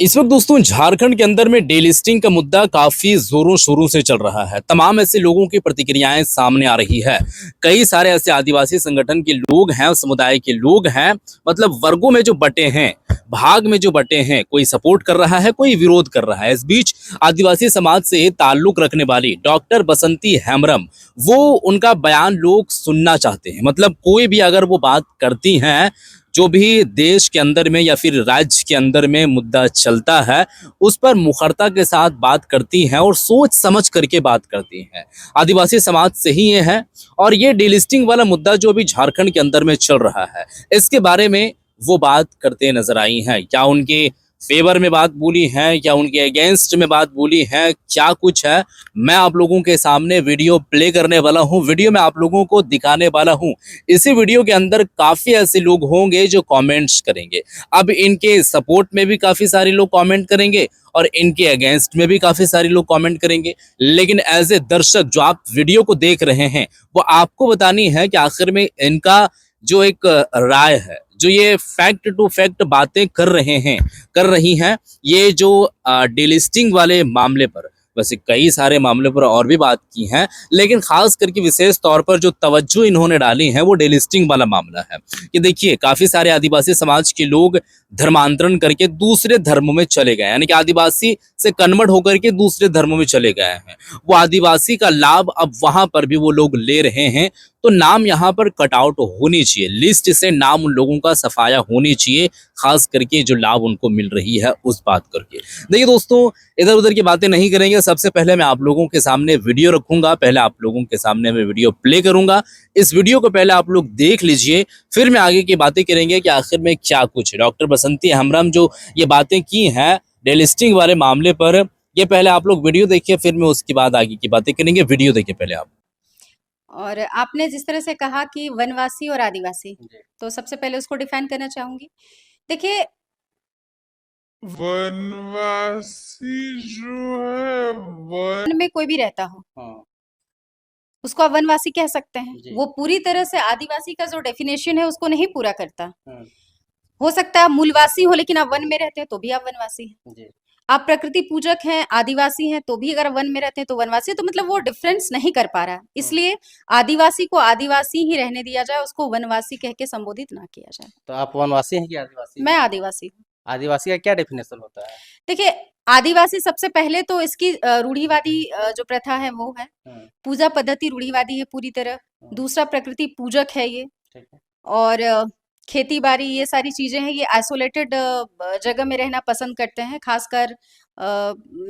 इस वक्त दोस्तों झारखंड के अंदर में डेलिस्टिंग का मुद्दा काफी जोरों शोरों से चल रहा है। तमाम ऐसे लोगों की प्रतिक्रियाएं सामने आ रही है। कई सारे ऐसे आदिवासी संगठन के लोग हैं, समुदाय के लोग हैं, मतलब वर्गों में जो बटे हैं, भाग में जो बटे हैं, कोई सपोर्ट कर रहा है, कोई विरोध कर रहा है। इस बीच आदिवासी समाज से ताल्लुक रखने वाली डॉक्टर बसंती हेम्ब्रम, वो उनका बयान लोग सुनना चाहते हैं। मतलब कोई भी अगर वो बात करती हैं, जो भी देश के अंदर में या फिर राज्य के अंदर में मुद्दा चलता है, उस पर मुखरता के साथ बात करती हैं और सोच समझ करके बात करती हैं। आदिवासी समाज से ही ये है। और ये डीलिस्टिंग वाला मुद्दा जो अभी झारखंड के अंदर में चल रहा है, इसके बारे में वो बात करते नजर आई हैं। क्या उनके फेवर में बात बोली है, क्या उनके अगेंस्ट में बात बोली है, क्या कुछ है, मैं आप लोगों के सामने वीडियो प्ले करने वाला हूं। वीडियो में आप लोगों को दिखाने वाला हूं। इसी वीडियो के अंदर काफी ऐसे लोग होंगे जो कमेंट्स करेंगे। अब इनके सपोर्ट में भी काफी सारे लोग कमेंट करेंगे और इनके अगेंस्ट में भी काफी सारे लोग कमेंट करेंगे। लेकिन एज ए दर्शक जो आप वीडियो को देख रहे हैं, वो आपको बतानी है कि आखिर में इनका जो एक राय है, जो ये फैक्ट टू फैक्ट बातें कर रहे हैं, कर रही हैं, ये जो डीलिस्टिंग वाले मामले पर, वैसे कई सारे मामले पर और भी बात की है, लेकिन खास करके विशेष तौर पर जो तवज्जो इन्होंने डाली है वो डीलिस्टिंग वाला मामला है। कि देखिए, काफी सारे आदिवासी समाज के लोग धर्मांतरण करके दूसरे धर्मों में चले गए, यानी कि आदिवासी से कन्वर्ट होकर के दूसरे धर्मों में चले गए हैं। वो आदिवासी का लाभ अब वहां पर भी वो लोग ले रहे हैं। तो नाम यहाँ पर कटआउट होनी चाहिए, लिस्ट से नाम उन लोगों का सफाया होनी चाहिए, खास करके जो लाभ उनको मिल रही है उस बात करके। देखिए दोस्तों, इधर उधर की बातें नहीं करेंगे। सबसे पहले मैं आप लोगों के सामने वीडियो रखूंगा, पहले आप लोगों के सामने मैं वीडियो प्ले करूंगा। इस वीडियो को पहले आप लोग देख लीजिए, फिर मैं आगे की बातें करेंगे कि आखिर में क्या कुछ है। डॉक्टर बसंती हेम्ब्रम जो ये बातें की हैं डेलिस्टिंग वाले मामले पर, ये पहले आप लोग वीडियो देखिए, फिर मैं उसके बाद आगे की बातें करेंगे। वीडियो देखिए पहले आप। और आपने जिस तरह से कहा कि वनवासी और आदिवासी, तो सबसे पहले उसको डिफाइन करना चाहूंगी। देखिए, वनवासी जो है वन वन में कोई भी रहता हो, हाँ उसको आप वनवासी कह सकते हैं। जी। वो पूरी तरह से आदिवासी का जो डेफिनेशन है उसको नहीं पूरा करता। हाँ, हो सकता है आप मूलवासी हो लेकिन आप वन में रहते हैं तो भी आप वनवासी हैं। जी। आप प्रकृति पूजक हैं, आदिवासी हैं, तो भी अगर वन में रहते हैं तो वनवासी है। तो मतलब वो डिफरेंस नहीं कर पा रहा है। इसलिए आदिवासी को आदिवासी ही रहने दिया जाए, उसको वनवासी कह के संबोधित ना किया जाए। तो आप वनवासी हैं कि आदिवासी मैं हैं? आदिवासी हूँ। आदिवासी का क्या डेफिनेशन होता है? देखिए, आदिवासी सबसे पहले तो इसकी रूढ़िवादी जो प्रथा है वो है। हम्म, पूजा पद्धति रूढ़िवादी है पूरी तरह। दूसरा, प्रकृति पूजक है ये। ठीक है। और खेती बाड़ी, ये सारी चीजें हैं। ये आइसोलेटेड जगह में रहना पसंद करते हैं, खासकर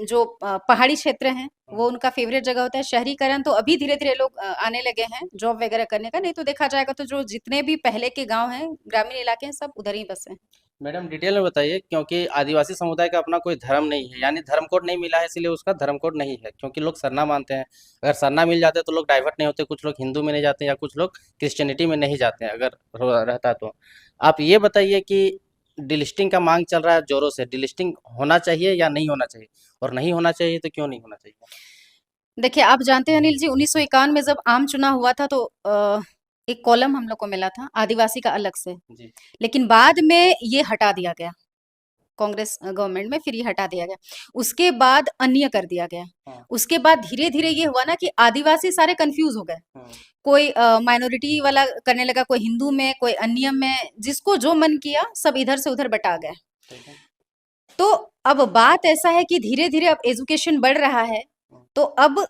जो पहाड़ी क्षेत्र हैं वो उनका फेवरेट जगह होता है। शहरीकरण तो अभी धीरे धीरे लोग आने लगे हैं जॉब वगैरह करने का, नहीं तो देखा जाएगा तो जो जितने भी पहले के गांव हैं, ग्रामीण इलाके हैं, सब उधर ही बसे हैं। मैडम डिटेल में बताइए, क्योंकि आदिवासी समुदाय का अपना कोई धर्म नहीं है, यानी धर्म कोड नहीं मिला है, इसलिए उसका धर्म कोड नहीं है। क्योंकि लोग सरना मानते हैं, अगर सरना मिल जाते तो लोग डाइवर्ट नहीं होते, कुछ लोग हिंदू में नहीं जाते या कुछ लोग क्रिश्चियनिटी में नहीं जाते हैं अगर रहता तो। आप ये बताइए कि डिलिस्टिंग का मांग चल रहा है जोरों से, डिलिस्टिंग होना चाहिए या नहीं होना चाहिए, और नहीं होना चाहिए तो क्यों नहीं होना चाहिए? देखिए, आप जानते हैं अनिल जी, 1951 में जब आम चुनाव हुआ था तो एक कॉलम हम लोग को मिला था आदिवासी का अलग से। जी। लेकिन बाद में ये हटा दिया गया, कांग्रेस गवर्नमेंट में फिर ये हटा दिया गया। उसके बाद अन्य कर दिया गया। हाँ। उसके बाद धीरे धीरे ये हुआ ना कि आदिवासी सारे कंफ्यूज हो गए। हाँ। कोई माइनॉरिटी वाला करने लगा, कोई हिंदू में, कोई अन्य में, जिसको जो मन किया सब इधर से उधर बटा गए। ठीक है। तो अब बात ऐसा है कि धीरे धीरे अब एजुकेशन बढ़ रहा है, तो अब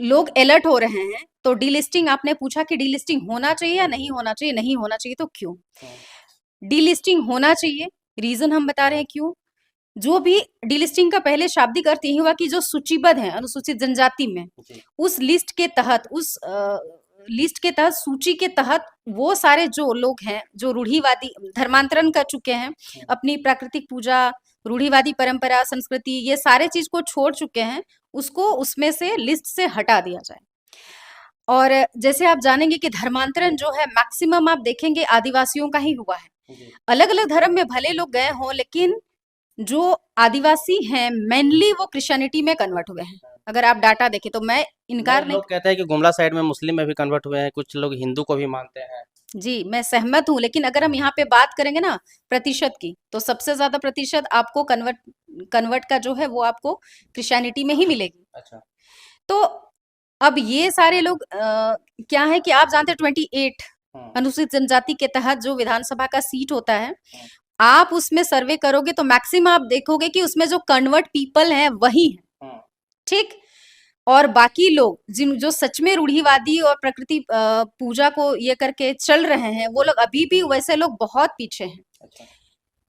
लोग अलर्ट हो रहे हैं। तो डीलिस्टिंग, आपने पूछा कि डीलिस्टिंग होना चाहिए या नहीं होना चाहिए। नहीं होना चाहिए तो क्यों? हाँ। डीलिस्टिंग होना चाहिए, रीजन हम बता रहे हैं क्यों। जो भी डीलिस्टिंग का पहले शाब्दिक अर्थ यही हुआ कि जो सूचीबद्ध है अनुसूचित जनजाति में, जी। उस लिस्ट के तहत, उस लिस्ट के तहत, सूची के तहत वो सारे जो लोग हैं जो रूढ़िवादी धर्मांतरण कर चुके हैं, अपनी प्राकृतिक पूजा, रूढ़िवादी परंपरा, संस्कृति, ये सारे चीज को छोड़ चुके हैं, उसको उसमें से लिस्ट से हटा दिया जाए। और जैसे आप जानेंगे कि धर्मांतरण जो है मैक्सिमम आप देखेंगे आदिवासियों का ही हुआ है। जी। अलग अलग धर्म में भले लोग गए हों, लेकिन जो आदिवासी हैं मेनली वो क्रिश्चियनिटी में कन्वर्ट हुए हैं। अगर आप डाटा देखें तो मैं नहीं, इनकार नहीं। लोग कहते हैं कि गुमला साइड में मुस्लिम में भी कन्वर्ट हुए हैं, कुछ लोग हिंदू को भी मानते हैं। जी, मैं सहमत हूँ, लेकिन अगर हम यहाँ पे बात करेंगे ना प्रतिशत की, तो सबसे ज्यादा प्रतिशत आपको कन्वर्ट कन्वर्ट का जो है वो आपको क्रिश्चियनिटी में ही मिलेगी। अच्छा। तो अब ये सारे लोग क्या है कि आप जानते हैं 28 अनुसूचित जनजाति के तहत जो विधानसभा का सीट होता है, आप उसमें सर्वे करोगे तो मैक्सिमम आप देखोगे कि उसमें जो कन्वर्ट पीपल हैं वही हैं, ठीक। और बाकी लोग जो सच में रूढ़िवादी और प्रकृति पूजा को ये करके चल रहे हैं, वो लोग अभी भी वैसे लोग बहुत पीछे हैं। अच्छा।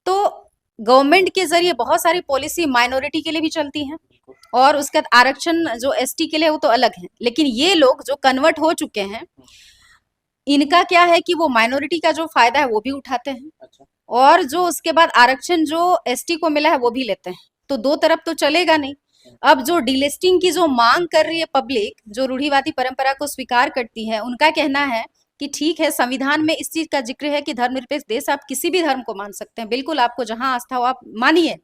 तो गवर्नमेंट के जरिए बहुत सारी पॉलिसी माइनॉरिटी के लिए भी चलती हैं, और उसके बाद आरक्षण जो एसटी के लिए वो तो अलग है, लेकिन ये लोग जो कन्वर्ट हो चुके हैं, इनका क्या है कि वो माइनॉरिटी का जो फायदा है वो भी उठाते हैं। अच्छा। और जो उसके बाद आरक्षण जो एसटी को मिला है वो भी लेते हैं। तो दो तरफ तो चलेगा नहीं। अब जो डीलिस्टिंग की जो मांग कर रही है पब्लिक, जो रूढ़िवादी परंपरा को स्वीकार करती है, उनका कहना है कि ठीक है, संविधान में इस चीज का जिक्र है कि धर्मनिरपेक्ष देश, आप किसी भी धर्म को मान सकते हैं, बिल्कुल आपको जहां आस्था हो आप मानिए,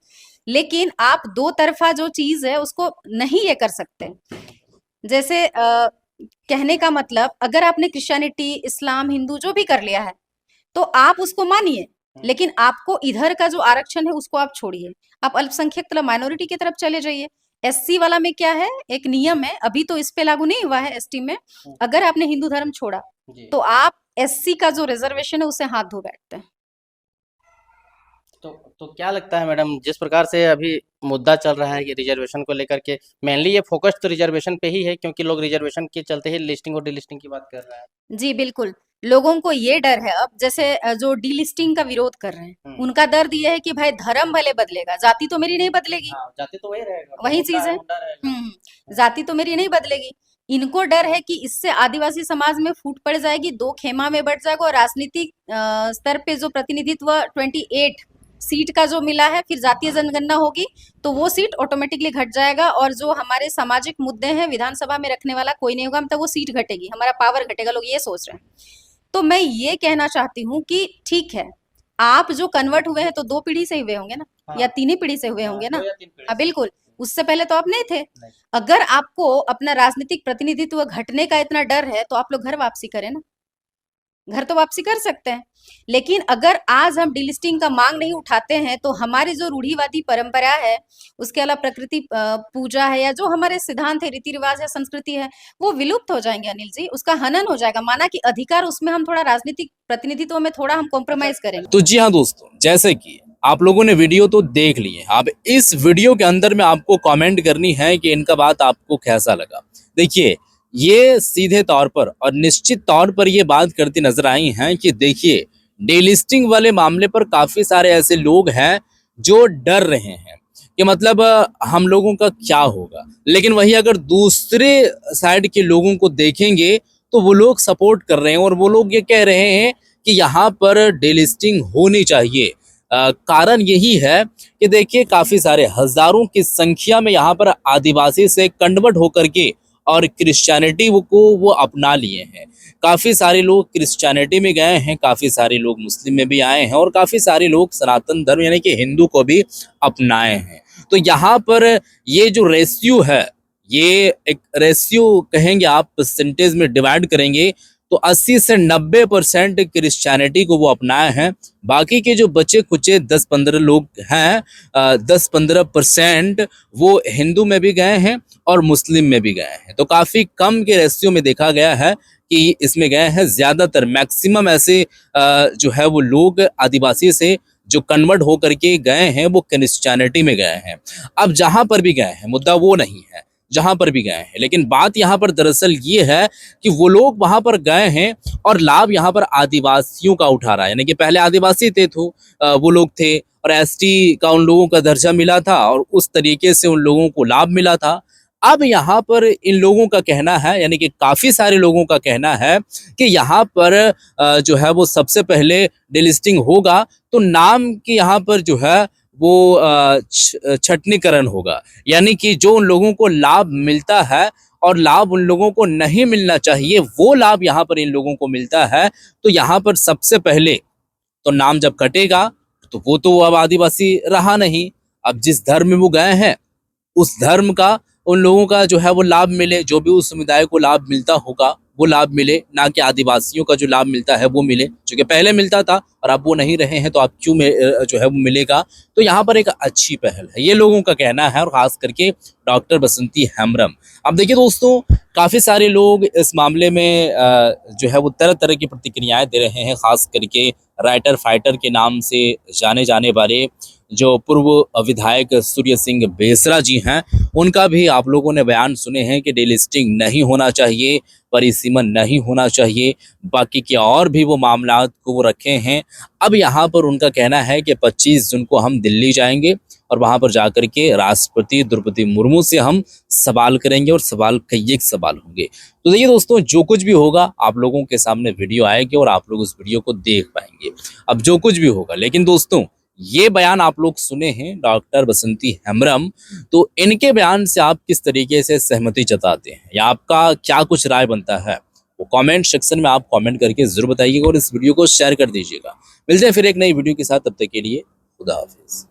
लेकिन आप दो तरफा जो चीज है उसको नहीं ये कर सकते। जैसे कहने का मतलब, अगर आपने क्रिश्चियनिटी, इस्लाम, हिंदू जो भी कर लिया है तो आप उसको मानिए, लेकिन आपको इधर का जो आरक्षण है उसको आप छोड़िए, आप अल्पसंख्यक मतलब माइनॉरिटी की तरफ चले जाइए। एससी वाला में क्या है, एक नियम है, अभी तो इस पे लागू नहीं हुआ है एसटी में, अगर आपने हिंदू धर्म छोड़ा तो आप एससी का जो रिजर्वेशन है उसे हाथ धो बैठते हैं। तो क्या लगता है मैडम, जिस प्रकार से अभी मुद्दा चल रहा है कि रिजर्वेशन को लेकर के, मेनली ये फोकस तो रिजर्वेशन पे ही है, क्योंकि लोग रिजर्वेशन के चलते ही लिस्टिंग और डिलिस्टिंग की बात कर रहे हैं। जी बिल्कुल, लोगों को ये डर है। अब जैसे जो डीलिस्टिंग का विरोध कर रहे हैं, उनका दर्द ये है कि भाई धर्म भले बदलेगा, जाति तो मेरी नहीं बदलेगी। हाँ, जाति तो वही रहेगा, वही मुद्दा चीज है। मुद्दा रहेगा। जाति तो मेरी नहीं बदलेगी। इनको डर है कि इससे आदिवासी समाज में फूट पड़ जाएगी, दो खेमा में बढ़ जाएगा, और राजनीतिक स्तर पे जो प्रतिनिधित्व 28 सीट का जो मिला है, फिर जातीय जनगणना होगी तो वो सीट ऑटोमेटिकली घट जाएगा, और जो हमारे सामाजिक मुद्दे हैं विधानसभा में रखने वाला कोई नहीं होगा, मतलब वो सीट घटेगी, हमारा पावर घटेगा, लोग ये सोच रहे हैं। तो मैं ये कहना चाहती हूँ कि ठीक है, आप जो कन्वर्ट हुए हैं तो 2 पीढ़ी से हुए होंगे ना, हाँ। या 3 ही पीढ़ी से हुए होंगे ना। 2 या 3 पीढ़ी हाँ से। बिल्कुल, उससे पहले तो आप नहीं थे। नहीं। अगर आपको अपना राजनीतिक प्रतिनिधित्व घटने का इतना डर है तो आप लोग घर वापसी करें ना, घर तो वापसी कर सकते हैं। लेकिन अगर आज हम डिलिस्टिंग का मांग नहीं उठाते हैं तो हमारी जो रूढ़िवादी परंपरा है, उसके अलावा प्रकृति पूजा है, या जो हमारे सिद्धांत है, रीति रिवाज है, संस्कृति है, वो विलुप्त हो जाएंगे अनिल जी, उसका हनन हो जाएगा। माना कि अधिकार उसमें हम थोड़ा राजनीतिक प्रतिनिधित्व में थोड़ा हम कॉम्प्रोमाइज करेंगे। तो जी हाँ दोस्तों, जैसे कि आप लोगों ने वीडियो तो देख लिए, अब इस वीडियो के अंदर में आपको कमेंट करनी है कि इनका बात आपको कैसा लगा। देखिए, ये सीधे तौर पर और निश्चित तौर पर ये बात करती नजर आई हैं कि देखिए, डेलिस्टिंग वाले मामले पर काफी सारे ऐसे लोग हैं जो डर रहे हैं कि मतलब हम लोगों का क्या होगा, लेकिन वही अगर दूसरे साइड के लोगों को देखेंगे तो वो लोग सपोर्ट कर रहे हैं, और वो लोग ये कह रहे हैं कि यहाँ पर डेलिस्टिंग होनी चाहिए। कारण यही है कि देखिए, काफी सारे हजारों की संख्या में यहाँ पर आदिवासी से कन्वर्ट होकर के और क्रिश्चियनिटी को वो अपना लिए हैं। काफी सारे लोग क्रिश्चियनिटी में गए हैं, काफी सारे लोग मुस्लिम में भी आए हैं, और काफी सारे लोग सनातन धर्म यानी कि हिंदू को भी अपनाए हैं। तो यहाँ पर ये जो रेशियो है, ये एक रेशियो कहेंगे आप, परसेंटेज में डिवाइड करेंगे तो 80 से 90% क्रिश्चियनिटी को वो अपनाए हैं। बाकी के जो बचे कुचे 10-15 लोग हैं, 10-15% वो हिंदू में भी गए हैं और मुस्लिम में भी गए हैं। तो काफ़ी कम के रेशियो में देखा गया है कि इसमें गए हैं। ज़्यादातर मैक्सिमम ऐसे जो है वो लोग आदिवासी से जो कन्वर्ट होकर के गए हैं वो क्रिश्चियनिटी में गए हैं। अब जहाँ पर भी गए हैं, मुद्दा वो नहीं है जहां पर भी गए हैं, लेकिन बात यहाँ पर दरअसल ये है कि वो लोग वहां पर गए हैं और लाभ यहाँ पर आदिवासियों का उठा रहा है। यानी कि पहले आदिवासी थे तो वो लोग थे और एसटी का उन लोगों का दर्जा मिला था और उस तरीके से उन लोगों को लाभ मिला था। अब यहाँ पर इन लोगों का कहना है, यानी कि काफी सारे लोगों का कहना है कि यहाँ पर जो है वो सबसे पहले डिलिस्टिंग होगा तो नाम की यहाँ पर जो है वो छटनीकरण होगा, यानी कि जो उन लोगों को लाभ मिलता है और लाभ उन लोगों को नहीं मिलना चाहिए, वो लाभ यहाँ पर इन लोगों को मिलता है। तो यहाँ पर सबसे पहले तो नाम जब कटेगा तो वो तो अब आदिवासी रहा नहीं। अब जिस धर्म में वो गए हैं उस धर्म का उन लोगों का जो है वो लाभ मिले, जो भी उस समुदाय को लाभ मिलता होगा वो लाभ मिले, ना कि आदिवासियों का जो लाभ मिलता है वो मिले, जो कि पहले मिलता था और अब वो नहीं रहे हैं तो अब क्यों जो है वो मिलेगा। तो यहाँ पर एक अच्छी पहल है, ये लोगों का कहना है, और खास करके डॉक्टर बसंती हेम्ब्रम। अब देखिए दोस्तों, काफ़ी सारे लोग इस मामले में जो है वो तरह तरह की प्रतिक्रियाएं दे रहे हैं, खास करके राइटर फाइटर के नाम से जाने जाने वाले जो पूर्व विधायक सूर्य सिंह बेसरा जी हैं, उनका भी आप लोगों ने बयान सुने हैं कि डेलिस्टिंग नहीं होना चाहिए, परिसीमन नहीं होना चाहिए, बाकी के और भी वो मामलात को वो रखे हैं। अब यहाँ पर उनका कहना है कि 25 जून को हम दिल्ली जाएंगे और वहाँ पर जाकर के राष्ट्रपति द्रौपदी मुर्मू से हम सवाल करेंगे, और सवाल कई एक सवाल होंगे। तो देखिए दोस्तों, जो कुछ भी होगा आप लोगों के सामने वीडियो आएगी और आप लोग उस वीडियो को देख पाएंगे, अब जो कुछ भी होगा। लेकिन दोस्तों, ये बयान आप लोग सुने हैं डॉक्टर बसंती हेम्ब्रम, तो इनके बयान से आप किस तरीके से सहमति जताते हैं या आपका क्या कुछ राय बनता है, वो कमेंट सेक्शन में आप कमेंट करके जरूर बताइएगा और इस वीडियो को शेयर कर दीजिएगा। मिलते हैं फिर एक नई वीडियो के साथ, तब तक के लिए खुदा हाफिज।